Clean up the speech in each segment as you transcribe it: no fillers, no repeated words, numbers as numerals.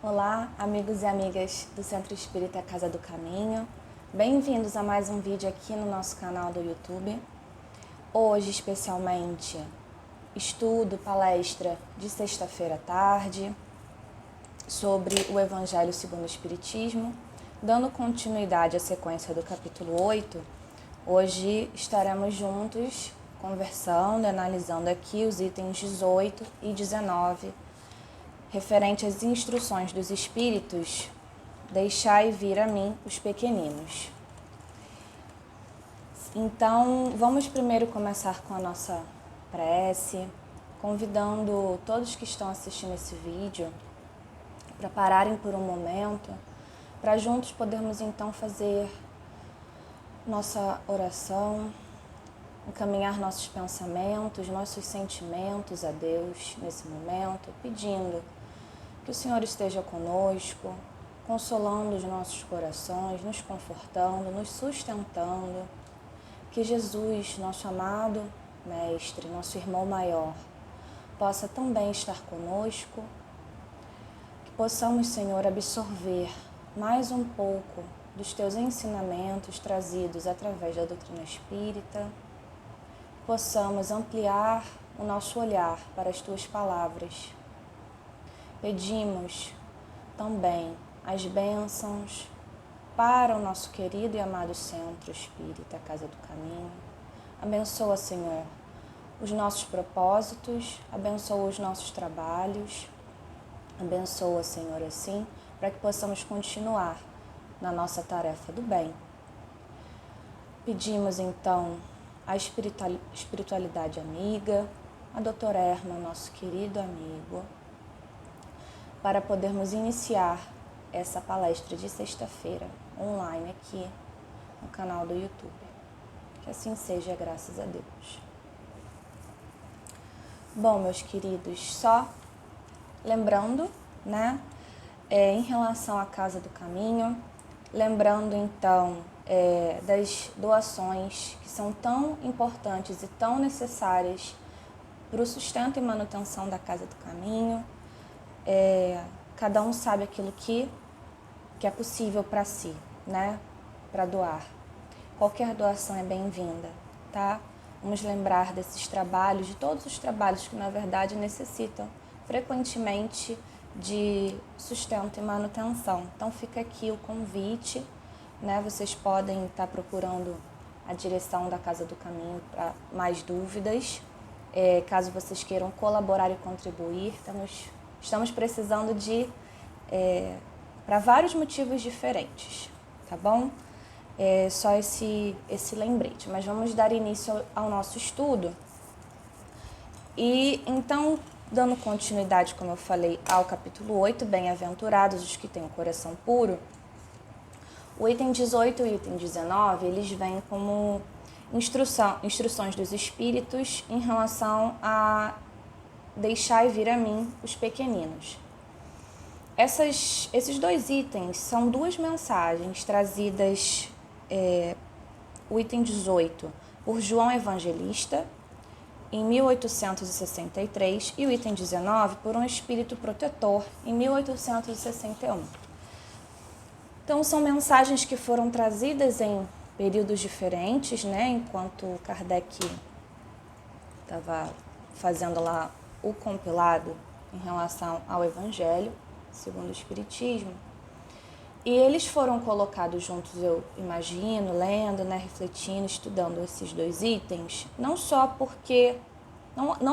Olá, amigos e amigas do Centro Espírita Casa do Caminho. Bem-vindos a mais um vídeo aqui no nosso canal do YouTube. Hoje, especialmente, estudo, palestra de sexta-feira à tarde sobre o Evangelho segundo o Espiritismo. Dando continuidade à sequência do capítulo 8, hoje estaremos juntos conversando e analisando aqui os itens 18 e 19, referente às instruções dos Espíritos, deixai vir a mim os pequeninos. Então, vamos primeiro começar com a nossa prece, convidando todos que estão assistindo esse vídeo para pararem por um momento, para juntos podermos então fazer nossa oração, encaminhar nossos pensamentos, nossos sentimentos a Deus nesse momento, pedindo que o Senhor esteja conosco, consolando os nossos corações, nos confortando, nos sustentando. Que Jesus, nosso amado Mestre, nosso irmão maior, possa também estar conosco. Que possamos, Senhor, absorver mais um pouco dos Teus ensinamentos trazidos através da doutrina espírita. Que possamos ampliar o nosso olhar para as Tuas palavras. Pedimos também as bênçãos para o nosso querido e amado Centro Espírita Casa do Caminho. Abençoa, Senhor, os nossos propósitos, abençoa os nossos trabalhos, abençoa, Senhor, assim, para que possamos continuar na nossa tarefa do bem. Pedimos, então, a espiritualidade amiga, a doutora Erma, nosso querido amigo, para podermos iniciar essa palestra de sexta-feira online aqui no canal do YouTube. Que assim seja, graças a Deus. Bom, meus queridos, só lembrando, em relação à Casa do Caminho, lembrando então das doações que são tão importantes e tão necessárias para o sustento e manutenção da Casa do Caminho. Cada um sabe aquilo que é possível para si, para doar. Qualquer doação é bem-vinda, tá? Vamos lembrar desses trabalhos, de todos os trabalhos que, na verdade, necessitam frequentemente de sustento e manutenção. Então, fica aqui o convite, Vocês podem estar procurando a direção da Casa do Caminho para mais dúvidas. Caso vocês queiram colaborar e contribuir, estamos precisando para vários motivos diferentes, tá bom? Só esse lembrete, mas vamos dar início ao nosso estudo. E então, dando continuidade, como eu falei, ao capítulo 8, bem-aventurados os que têm o coração puro, o item 18 e o item 19, eles vêm como instruções dos Espíritos em relação a deixai vir a mim os pequeninos. Esses dois itens são duas mensagens trazidas, o item 18, por João Evangelista, em 1863, e o item 19, por um espírito protetor, em 1861. Então, são mensagens que foram trazidas em períodos diferentes, enquanto Kardec estava fazendo lá o compilado em relação ao Evangelho segundo o Espiritismo. E eles foram colocados juntos, eu imagino, lendo, refletindo, estudando esses dois itens, não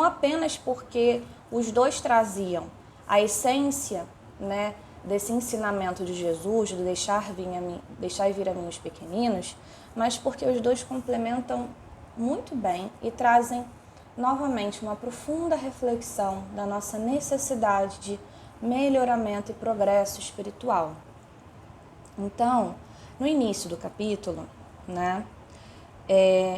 apenas porque os dois traziam a essência, desse ensinamento de Jesus, de deixar vir a mim os pequeninos, mas porque os dois complementam muito bem e trazem novamente uma profunda reflexão da nossa necessidade de melhoramento e progresso espiritual. Então, no início do capítulo,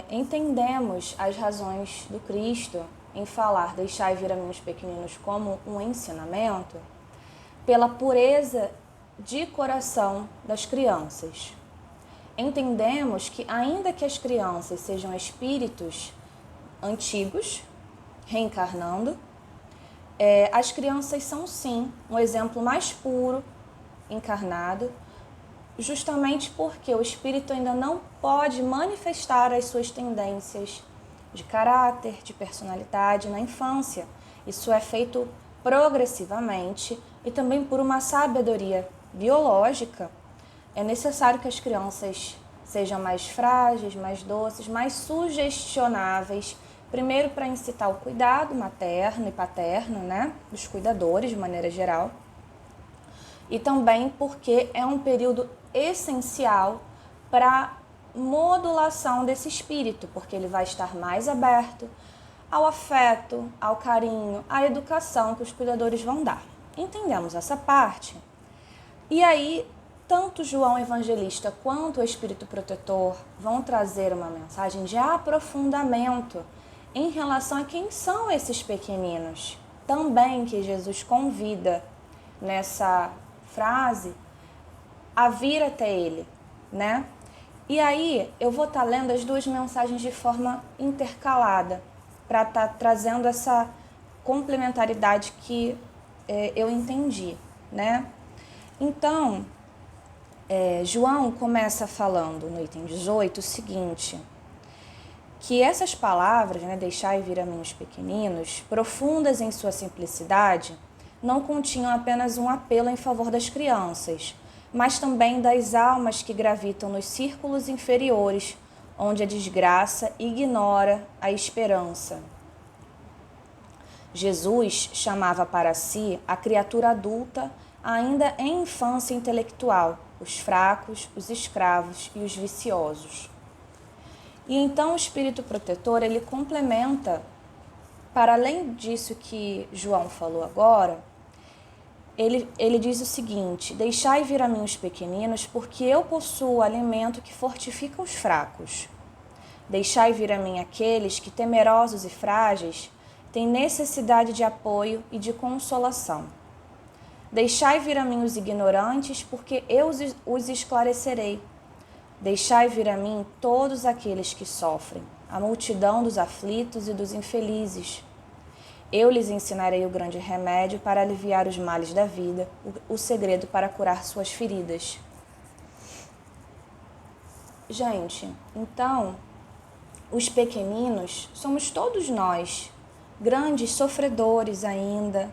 entendemos as razões do Cristo em falar deixai vir a mim os pequeninos como um ensinamento pela pureza de coração das crianças. Entendemos que, ainda que as crianças sejam espíritos antigos, reencarnando, As crianças são, sim, um exemplo mais puro, encarnado, justamente porque o espírito ainda não pode manifestar as suas tendências de caráter, de personalidade na infância. Isso é feito progressivamente e também por uma sabedoria biológica. É necessário que as crianças sejam mais frágeis, mais doces, mais sugestionáveis, primeiro para incitar o cuidado materno e paterno, né, dos cuidadores de maneira geral, e também porque é um período essencial para modulação desse espírito, porque ele vai estar mais aberto ao afeto, ao carinho, à educação que os cuidadores vão dar. Entendemos essa parte? E aí, tanto João Evangelista quanto o Espírito Protetor vão trazer uma mensagem de aprofundamento em relação a quem são esses pequeninos. Também que Jesus convida nessa frase a vir até ele, né? E aí eu vou estar lendo as duas mensagens de forma intercalada, para estar trazendo essa complementaridade que eu entendi, né? Então, João começa falando no item 18 o seguinte, que essas palavras, né, deixai vir a mim os pequeninos, profundas em sua simplicidade, não continham apenas um apelo em favor das crianças, mas também das almas que gravitam nos círculos inferiores, onde a desgraça ignora a esperança. Jesus chamava para si a criatura adulta ainda em infância intelectual, os fracos, os escravos e os viciosos. E então o Espírito Protetor, ele complementa, para além disso que João falou agora, ele diz o seguinte, deixai vir a mim os pequeninos, porque eu possuo o alimento que fortifica os fracos. Deixai vir a mim aqueles que, temerosos e frágeis, têm necessidade de apoio e de consolação. Deixai vir a mim os ignorantes, porque eu os esclarecerei. Deixai vir a mim todos aqueles que sofrem, a multidão dos aflitos e dos infelizes. Eu lhes ensinarei o grande remédio para aliviar os males da vida, o segredo para curar suas feridas. Gente, então, os pequeninos somos todos nós, grandes sofredores ainda,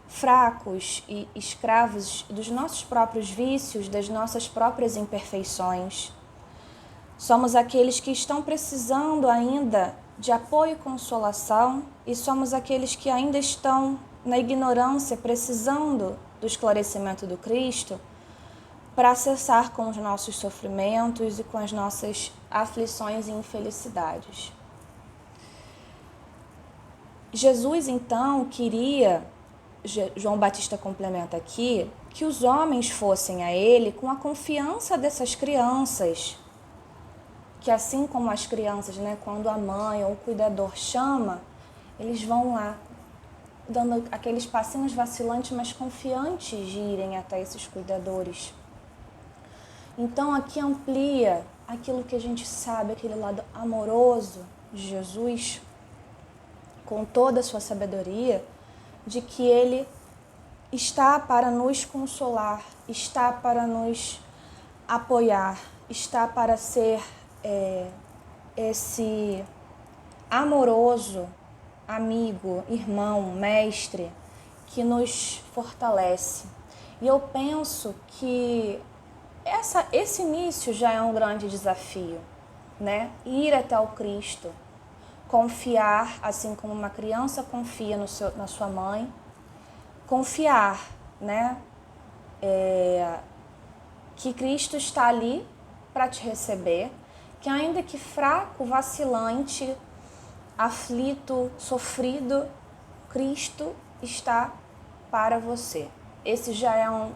fracos e escravos dos nossos próprios vícios, das nossas próprias imperfeições. Somos aqueles que estão precisando ainda de apoio e consolação e somos aqueles que ainda estão na ignorância, precisando do esclarecimento do Cristo para cessar com os nossos sofrimentos e com as nossas aflições e infelicidades. Jesus, então, queria, João Batista complementa aqui, que os homens fossem a ele com a confiança dessas crianças, que assim como as crianças, né, quando a mãe ou o cuidador chama, eles vão lá, dando aqueles passinhos vacilantes, mas confiantes de irem até esses cuidadores. Então aqui amplia aquilo que a gente sabe, aquele lado amoroso de Jesus, com toda a sua sabedoria, de que ele está para nos consolar, está para nos apoiar, está para ser esse amoroso amigo, irmão, mestre, que nos fortalece. E eu penso que esse início já é um grande desafio, né? Ir até o Cristo, confiar, assim como uma criança confia na sua mãe, confiar, né? Que Cristo está ali para te receber, que ainda que fraco, vacilante, aflito, sofrido, Cristo está para você. Esse já é um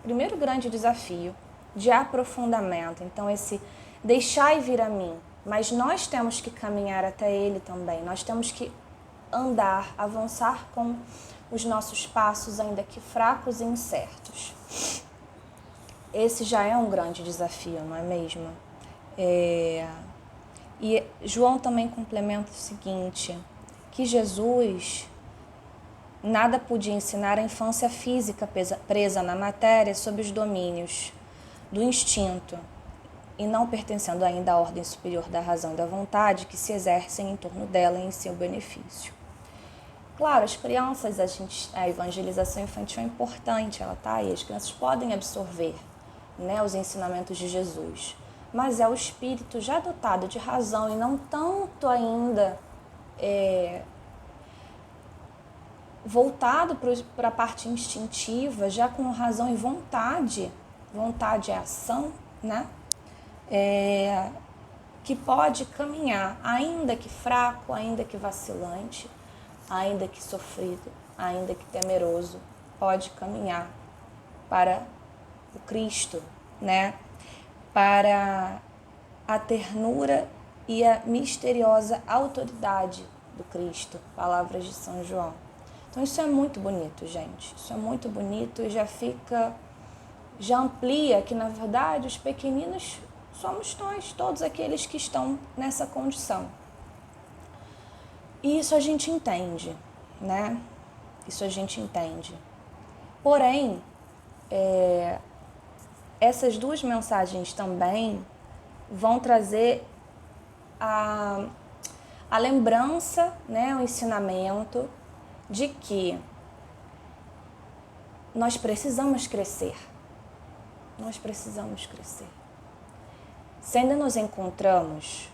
primeiro grande desafio de aprofundamento. Então, esse deixai vir a mim, mas nós temos que caminhar até Ele também. Nós temos que andar, avançar com os nossos passos, ainda que fracos e incertos. Esse já é um grande desafio, não é mesmo? E João também complementa o seguinte, que Jesus, nada podia ensinar a infância física presa na matéria sob os domínios do instinto e não pertencendo ainda à ordem superior da razão e da vontade que se exercem em torno dela em seu benefício. Claro, as crianças, a evangelização infantil é importante, ela está aí, as crianças podem absorver, né, os ensinamentos de Jesus, mas é o espírito já dotado de razão e não tanto ainda voltado para a parte instintiva, já com razão e vontade é ação, né? Que pode caminhar, ainda que fraco, ainda que vacilante, ainda que sofrido, ainda que temeroso, pode caminhar para o Cristo, né? Para a ternura e a misteriosa autoridade do Cristo, palavras de São João. Então isso é muito bonito, gente, isso é muito bonito e já amplia que na verdade os pequeninos somos nós, todos aqueles que estão nessa condição. E isso a gente entende, né? Isso a gente entende. Porém, essas duas mensagens também vão trazer a lembrança, né, o ensinamento de que nós precisamos crescer. Nós precisamos crescer. Se ainda nos encontramos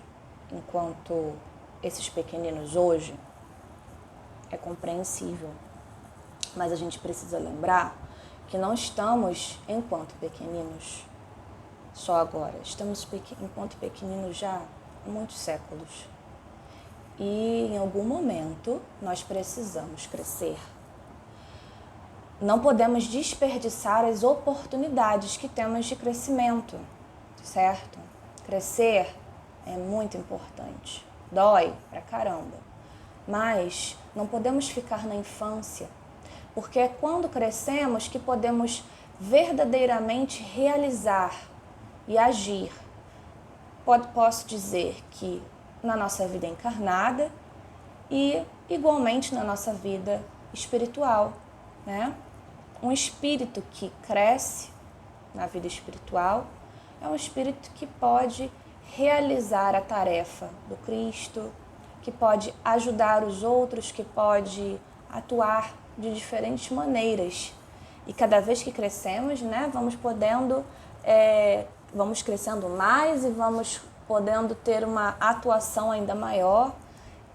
enquanto esses pequeninos hoje, é compreensível. Mas a gente precisa lembrar que não estamos enquanto pequeninos só agora. Estamos enquanto pequeninos já há muitos séculos. E em algum momento nós precisamos crescer. Não podemos desperdiçar as oportunidades que temos de crescimento, certo? Crescer é muito importante. Dói pra caramba. Mas não podemos ficar na infância, porque é quando crescemos que podemos verdadeiramente realizar e agir. Posso dizer que na nossa vida encarnada e igualmente na nossa vida espiritual, né? Um espírito que cresce na vida espiritual é um espírito que pode realizar a tarefa do Cristo, que pode ajudar os outros, que pode atuar de diferentes maneiras. E cada vez que crescemos, né, vamos crescendo mais e vamos podendo ter uma atuação ainda maior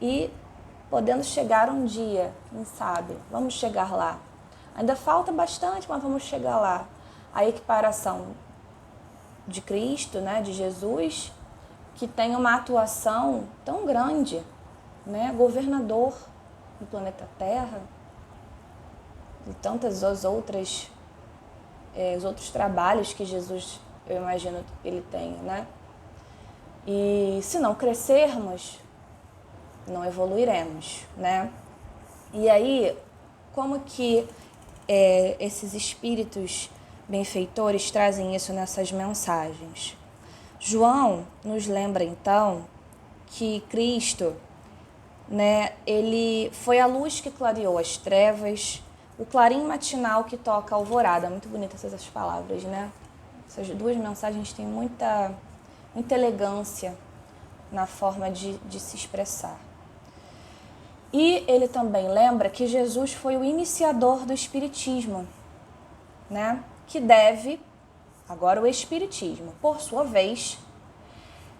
e podendo chegar um dia, quem sabe, vamos chegar lá. Ainda falta bastante, mas vamos chegar lá. A equiparação de Cristo, né, de Jesus, que tem uma atuação tão grande, né, governador do planeta Terra e tantas os outros trabalhos que Jesus, eu imagino, ele tem, né? E se não crescermos, não evoluiremos, né? E aí, como que esses espíritos benfeitores trazem isso nessas mensagens? João nos lembra, então, que Cristo, né, ele foi a luz que clareou as trevas, o clarim matinal que toca a alvorada. Muito bonitas essas palavras, né? Essas duas mensagens têm muita elegância na forma de se expressar. E ele também lembra que Jesus foi o iniciador do Espiritismo, né? Que deve, agora o Espiritismo, por sua vez,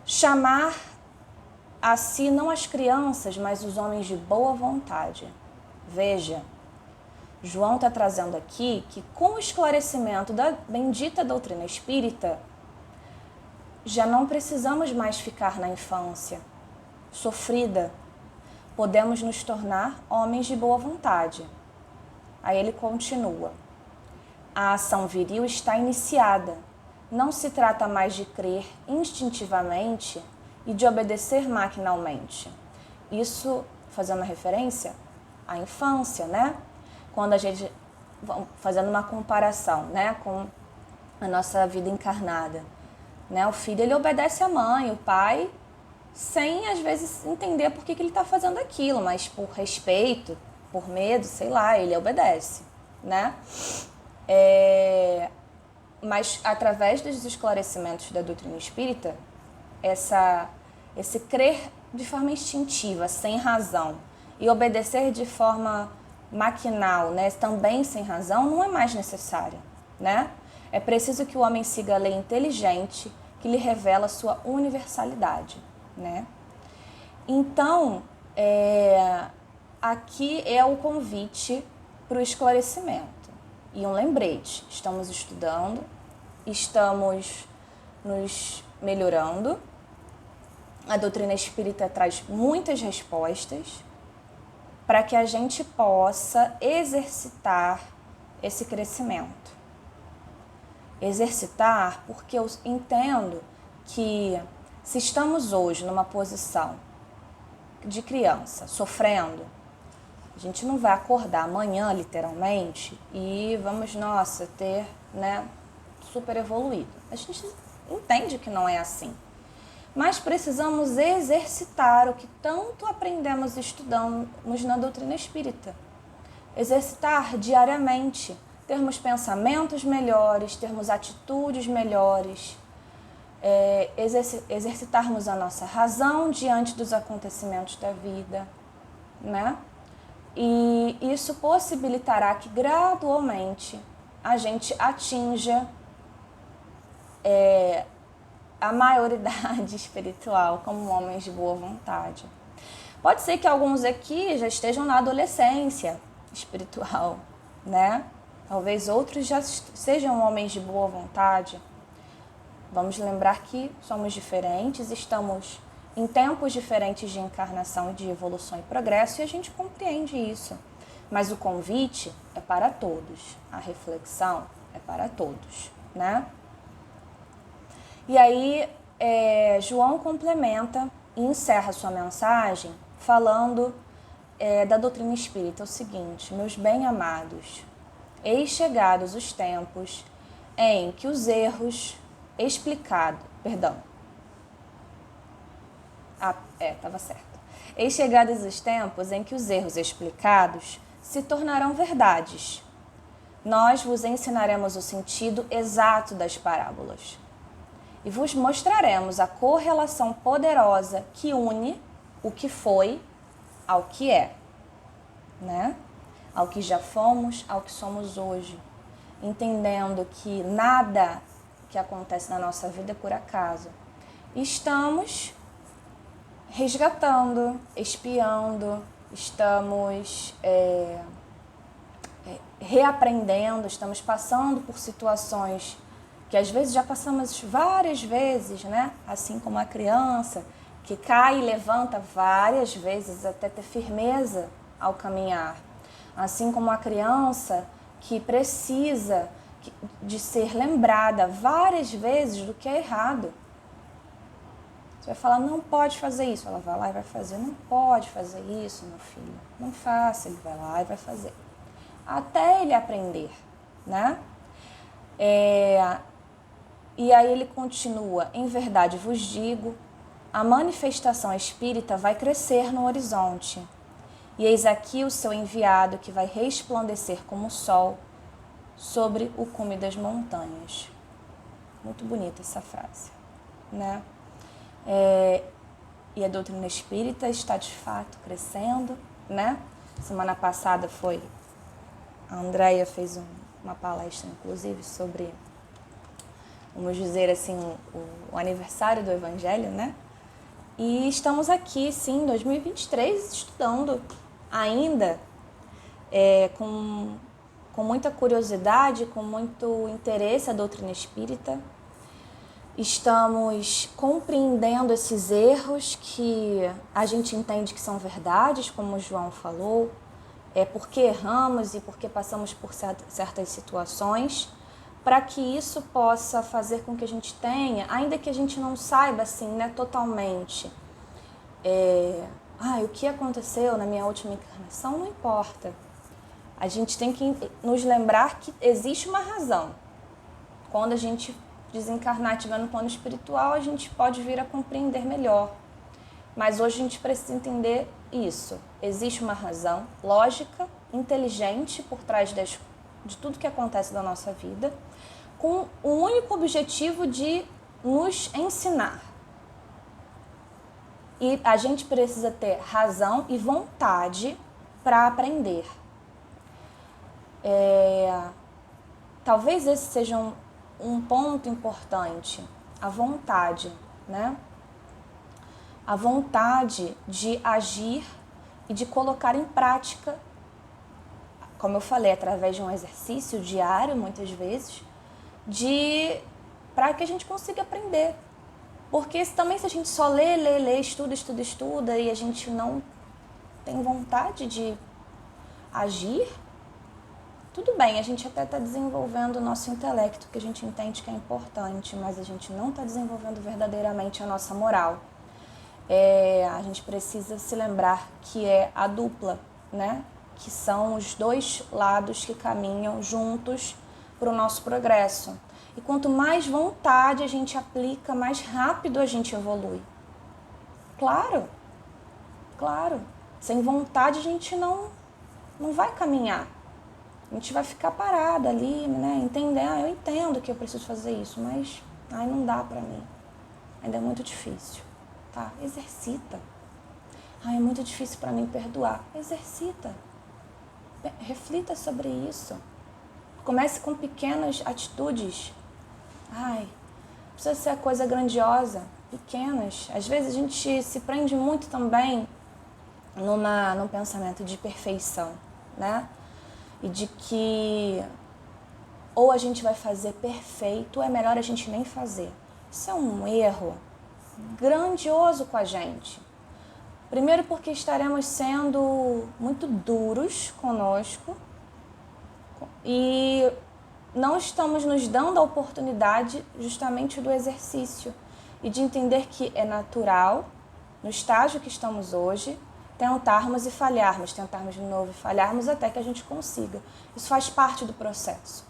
chamar a si não as crianças, mas os homens de boa vontade. Veja, João está trazendo aqui que com o esclarecimento da bendita doutrina espírita, já não precisamos mais ficar na infância, sofrida. Podemos nos tornar homens de boa vontade. Aí ele continua. A ação viril está iniciada. Não se trata mais de crer instintivamente e de obedecer maquinalmente. Isso fazendo referência à infância, né? Quando a gente, fazendo uma comparação, né, com a nossa vida encarnada, né? O filho, ele obedece à mãe, o pai, sem às vezes entender por que ele está fazendo aquilo, mas por respeito, por medo, sei lá, ele obedece, né? Mas através dos esclarecimentos da doutrina espírita, esse crer de forma instintiva, sem razão, e obedecer de forma maquinal, né, também sem razão, não é mais necessário, né? É preciso que o homem siga a lei inteligente que lhe revela sua universalidade, né? Então, aqui é o convite para o esclarecimento. E um lembrete, estamos estudando, estamos nos melhorando. A doutrina espírita traz muitas respostas para que a gente possa exercitar esse crescimento. Exercitar porque eu entendo que se estamos hoje numa posição de criança, sofrendo, a gente não vai acordar amanhã, literalmente, e vamos, nossa, ter, né, super evoluído. A gente entende que não é assim. Mas precisamos exercitar o que tanto aprendemos e estudamos na doutrina espírita. Exercitar diariamente, termos pensamentos melhores, termos atitudes melhores, exercitarmos a nossa razão diante dos acontecimentos da vida, né? E isso possibilitará que gradualmente a gente atinja a maioridade espiritual como homens de boa vontade. Pode ser que alguns aqui já estejam na adolescência espiritual, né? Talvez outros já sejam homens de boa vontade. Vamos lembrar que somos diferentes, estamos em tempos diferentes de encarnação, de evolução e progresso, e a gente compreende isso. Mas o convite é para todos, a reflexão é para todos, né? E aí, João complementa e encerra sua mensagem falando da doutrina espírita o seguinte: meus bem-amados, eis chegados os tempos em que os erros Eis chegados os tempos em que os erros explicados se tornarão verdades. Nós vos ensinaremos o sentido exato das parábolas e vos mostraremos a correlação poderosa que une o que foi ao que é, né? Ao que já fomos, ao que somos hoje, entendendo que nada que acontece na nossa vida é por acaso. Estamos resgatando, espiando, estamos reaprendendo, estamos passando por situações que às vezes já passamos várias vezes, né? Assim como a criança que cai e levanta várias vezes até ter firmeza ao caminhar. Assim como a criança que precisa de ser lembrada várias vezes do que é errado. Você vai falar, não pode fazer isso. Ela vai lá e vai fazer. Não pode fazer isso, meu filho. Não faça. Ele vai lá e vai fazer. Até ele aprender, né? E aí ele continua, em verdade vos digo, a manifestação espírita vai crescer no horizonte. E eis aqui o seu enviado que vai resplandecer como o sol sobre o cume das montanhas. Muito bonita essa frase, né? E a doutrina espírita está de fato crescendo, né? Semana passada a Andréia fez uma palestra, inclusive, sobre, vamos dizer assim, o aniversário do Evangelho, né? E estamos aqui, sim, em 2023, estudando ainda com muita curiosidade, com muito interesse a doutrina espírita. Estamos compreendendo esses erros que a gente entende que são verdades, como o João falou, porque erramos e porque passamos por certas situações, para que isso possa fazer com que a gente tenha, ainda que a gente não saiba assim, né, totalmente, o que aconteceu na minha última encarnação, não importa. A gente tem que nos lembrar que existe uma razão. Quando a gente desencarnar, estiver no plano espiritual, a gente pode vir a compreender melhor. Mas hoje a gente precisa entender isso. existe uma razão lógica, inteligente por trás de tudo que acontece na nossa vida, com o único objetivo de nos ensinar. E a gente precisa ter razão e vontade para aprender. Talvez esse seja um ponto importante, a vontade, né? A vontade de agir e de colocar em prática, como eu falei, através de um exercício diário, muitas vezes, para que a gente consiga aprender. Porque também se a gente só lê, estuda e a gente não tem vontade de agir, tudo bem, a gente até está desenvolvendo o nosso intelecto, que a gente entende que é importante, mas a gente não está desenvolvendo verdadeiramente a nossa moral. A gente precisa se lembrar que é a dupla, né? Que são os dois lados que caminham juntos para o nosso progresso. E quanto mais vontade a gente aplica, mais rápido a gente evolui. Claro. Sem vontade a gente não vai caminhar. A gente vai ficar parado ali, né? Eu entendo que eu preciso fazer isso, mas não dá para mim. Ainda é muito difícil. Tá? Exercita. É muito difícil para mim perdoar. Exercita. Reflita sobre isso. Comece com pequenas atitudes. Precisa ser coisa grandiosa, pequenas. Às vezes a gente se prende muito também num pensamento de perfeição, né? E de que ou a gente vai fazer perfeito, ou é melhor a gente nem fazer. Isso é um erro grandioso com a gente. Primeiro porque estaremos sendo muito duros conosco e não estamos nos dando a oportunidade justamente do exercício e de entender que é natural, no estágio que estamos hoje, tentarmos e falharmos, tentarmos de novo e falharmos até que a gente consiga. Isso faz parte do processo.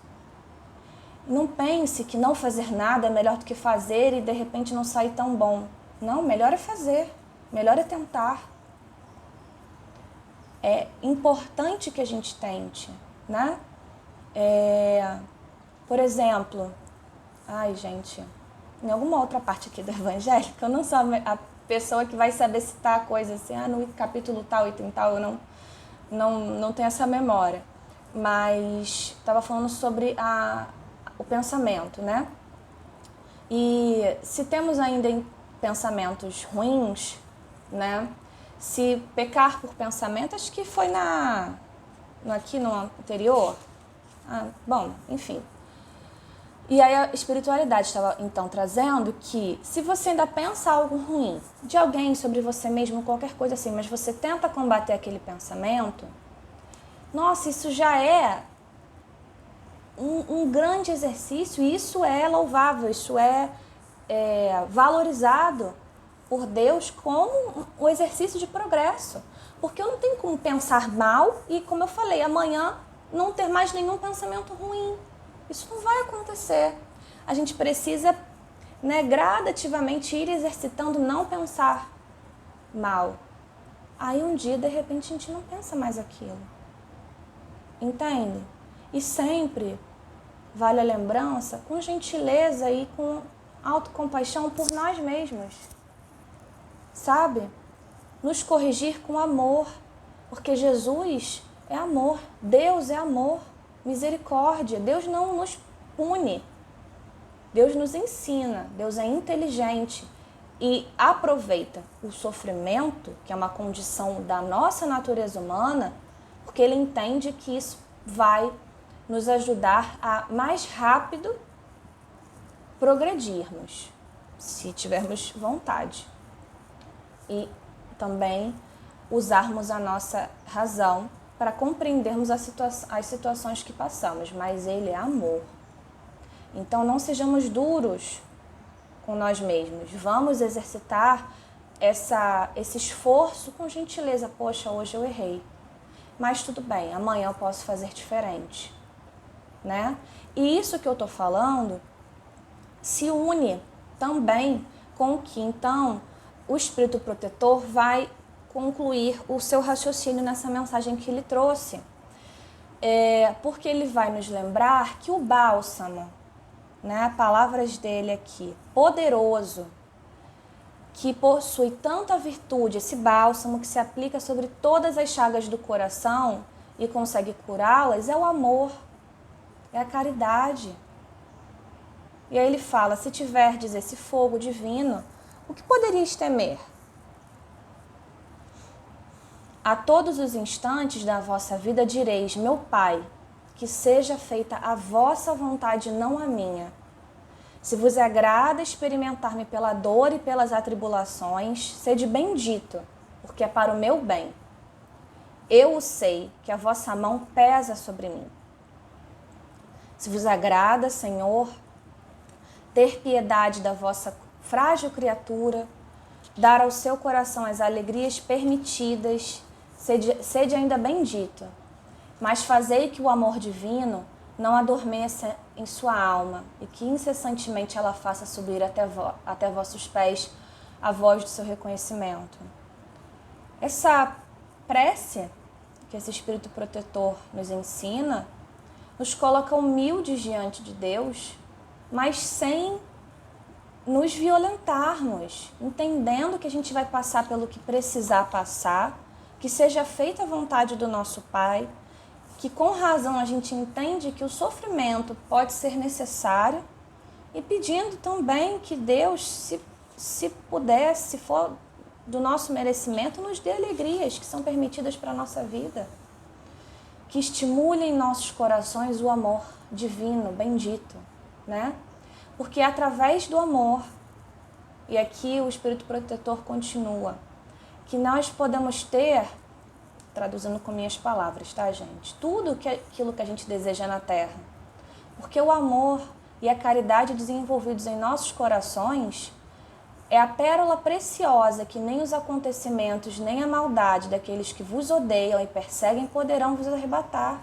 Não pense que não fazer nada é melhor do que fazer e de repente não sair tão bom. Não, melhor é fazer, melhor é tentar. É importante que a gente tente, né? Por exemplo, em alguma outra parte aqui do Evangelho, que eu não sou a pessoa que vai saber citar coisas assim, no capítulo tal, item tal, eu não tenho essa memória. Mas estava falando sobre o pensamento, né? E se temos ainda pensamentos ruins, né? Se pecar por pensamento, acho que foi aqui no anterior. Enfim. E aí a espiritualidade estava então trazendo que se você ainda pensa algo ruim de alguém, sobre você mesmo, qualquer coisa assim, mas você tenta combater aquele pensamento, nossa, isso já é um grande exercício, e isso é louvável, isso é valorizado por Deus como um exercício de progresso. Porque eu não tenho como pensar mal e, como eu falei, amanhã não ter mais nenhum pensamento ruim. Isso não vai acontecer. A gente precisa, né, gradativamente ir exercitando não pensar mal. Aí um dia, de repente, a gente não pensa mais aquilo. Entende? E sempre vale a lembrança com gentileza e com autocompaixão por nós mesmos. Sabe? Nos corrigir com amor. Porque Jesus é amor. Deus é amor. Misericórdia. Deus não nos pune. Deus nos ensina. Deus é inteligente e aproveita o sofrimento, que é uma condição da nossa natureza humana, porque Ele entende que isso vai nos ajudar a mais rápido progredirmos, se tivermos vontade. E também usarmos a nossa razão para compreendermos as situações que passamos, mas Ele é amor. Então não sejamos duros com nós mesmos. Vamos exercitar esse esforço com gentileza. Poxa, hoje eu errei. Mas tudo bem, amanhã eu posso fazer diferente. Né? E isso que eu estou falando se une também com o que, então, o espírito protetor vai concluir o seu raciocínio nessa mensagem que ele trouxe. Porque ele vai nos lembrar que o bálsamo, né, palavras dele aqui, poderoso, que possui tanta virtude, esse bálsamo que se aplica sobre todas as chagas do coração e consegue curá-las, é o amor, é a caridade. E aí ele fala, se tiverdes esse fogo divino, o que poderias temer? A todos os instantes da vossa vida direis, meu Pai, que seja feita a vossa vontade, não a minha. Se vos agrada experimentar-me pela dor e pelas atribulações, sede bendito, porque é para o meu bem. Eu o sei, que a vossa mão pesa sobre mim. Se vos agrada, Senhor, ter piedade da vossa frágil criatura, dar ao seu coração as alegrias permitidas, sede ainda bendito, mas fazei que o amor divino não adormeça em sua alma e que incessantemente ela faça subir até vossos pés a voz do seu reconhecimento. Essa prece que esse Espírito Protetor nos ensina nos coloca humildes diante de Deus, mas sem nos violentarmos, entendendo que a gente vai passar pelo que precisar passar, que seja feita a vontade do nosso Pai, que com razão a gente entende que o sofrimento pode ser necessário e pedindo também que Deus, se puder, se for do nosso merecimento, nos dê alegrias que são permitidas para a nossa vida, que estimule em nossos corações o amor divino, bendito, né? Porque é através do amor, e aqui o Espírito Protetor continua, que nós podemos ter, traduzindo com minhas palavras, tá, gente? Tudo aquilo que a gente deseja na Terra. Porque o amor e a caridade desenvolvidos em nossos corações é a pérola preciosa que nem os acontecimentos, nem a maldade daqueles que vos odeiam e perseguem poderão vos arrebatar.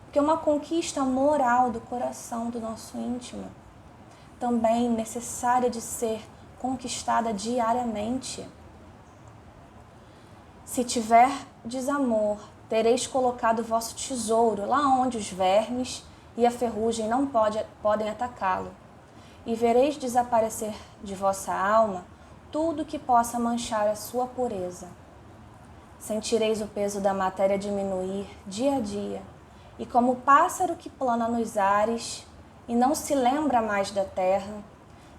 Porque é uma conquista moral do coração, do nosso íntimo, também necessária de ser conquistada diariamente. Se tiver desamor, tereis colocado o vosso tesouro lá onde os vermes e a ferrugem não podem atacá-lo, e vereis desaparecer de vossa alma tudo que possa manchar a sua pureza. Sentireis o peso da matéria diminuir dia a dia, e como o pássaro que plana nos ares e não se lembra mais da terra,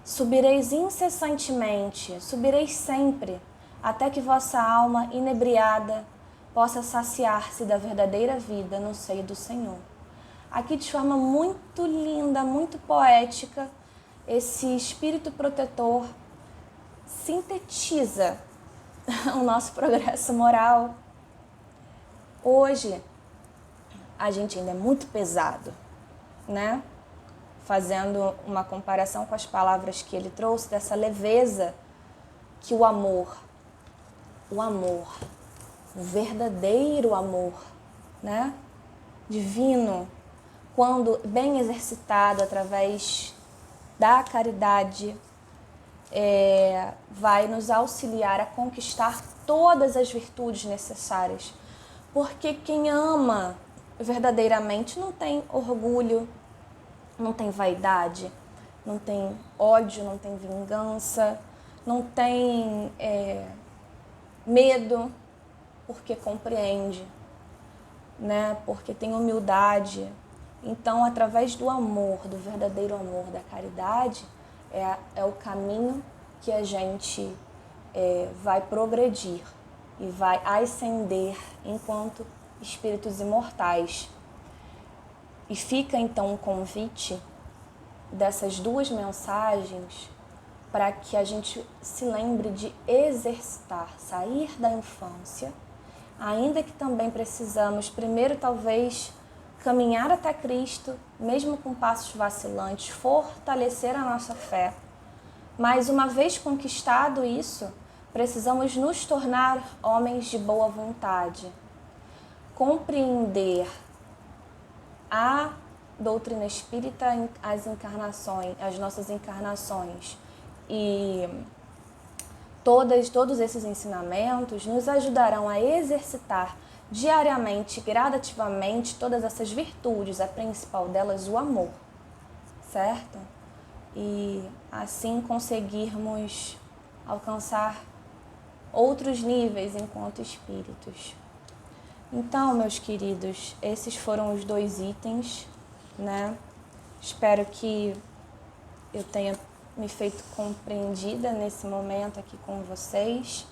subireis incessantemente, subireis sempre, até que vossa alma inebriada possa saciar-se da verdadeira vida no seio do Senhor. Aqui de forma muito linda, muito poética, esse Espírito Protetor sintetiza o nosso progresso moral. Hoje, a gente ainda é muito pesado, né? Fazendo uma comparação com as palavras que ele trouxe, dessa leveza que o amor, o verdadeiro amor, né? Divino, quando bem exercitado através da caridade, vai nos auxiliar a conquistar todas as virtudes necessárias. Porque quem ama verdadeiramente não tem orgulho, não tem vaidade, não tem ódio, não tem vingança, não tem medo, porque compreende, né? Porque tem humildade. Então, através do amor, do verdadeiro amor, da caridade, é o caminho que a gente vai progredir e vai ascender enquanto espíritos imortais. E fica então um convite dessas duas mensagens para que a gente se lembre de exercitar, sair da infância, ainda que também precisamos primeiro talvez caminhar até Cristo, mesmo com passos vacilantes, fortalecer a nossa fé. Mas uma vez conquistado isso, precisamos nos tornar homens de boa vontade, compreender a doutrina espírita, as nossas encarnações e Todos esses ensinamentos nos ajudarão a exercitar diariamente, gradativamente, todas essas virtudes, a principal delas, o amor, certo? E assim conseguirmos alcançar outros níveis enquanto espíritos. Então, meus queridos, esses foram os 2 itens, né? Espero que eu tenha me feito compreendida nesse momento aqui com vocês.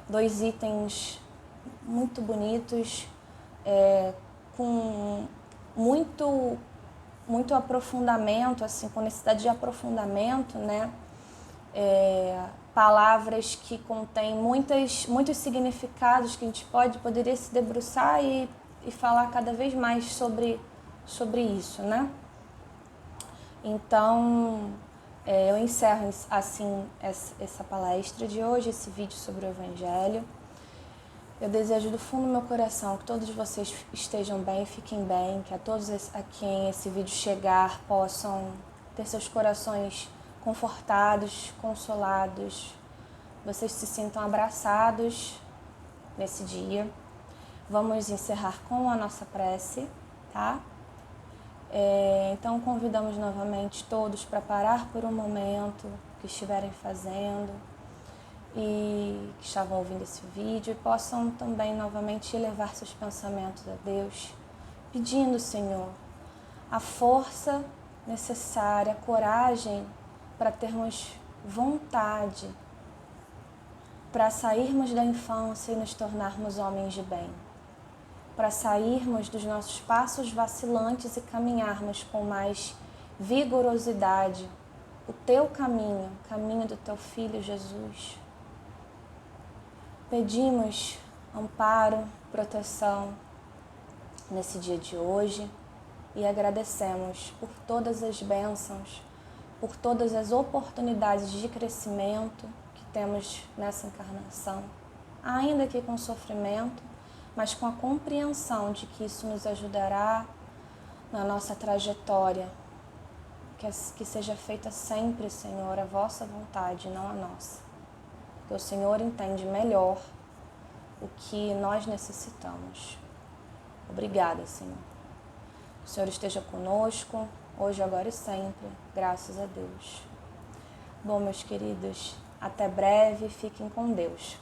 2 itens muito bonitos, com muito aprofundamento, assim, com necessidade de aprofundamento, né? Palavras que contêm muitos significados que a gente poderia se debruçar e falar cada vez mais sobre isso, né? Então, eu encerro assim essa palestra de hoje, esse vídeo sobre o Evangelho. Eu desejo do fundo do meu coração que todos vocês estejam bem, fiquem bem, que a todos a quem esse vídeo chegar possam ter seus corações confortados, consolados, vocês se sintam abraçados nesse dia. Vamos encerrar com a nossa prece, tá? Então convidamos novamente todos para parar por um momento que estiverem fazendo e que estavam ouvindo esse vídeo e possam também novamente elevar seus pensamentos a Deus, pedindo, Senhor, a força necessária, a coragem para termos vontade, para sairmos da infância e nos tornarmos homens de bem, para sairmos dos nossos passos vacilantes e caminharmos com mais vigorosidade o teu caminho, o caminho do teu Filho Jesus. Pedimos amparo, proteção nesse dia de hoje e agradecemos por todas as bênçãos, por todas as oportunidades de crescimento que temos nessa encarnação, ainda que com sofrimento, mas com a compreensão de que isso nos ajudará na nossa trajetória, que seja feita sempre, Senhor, a vossa vontade, não a nossa. Porque o Senhor entende melhor o que nós necessitamos. Obrigada, Senhor. O Senhor esteja conosco, hoje, agora e sempre, graças a Deus. Bom, meus queridos, até breve, fiquem com Deus.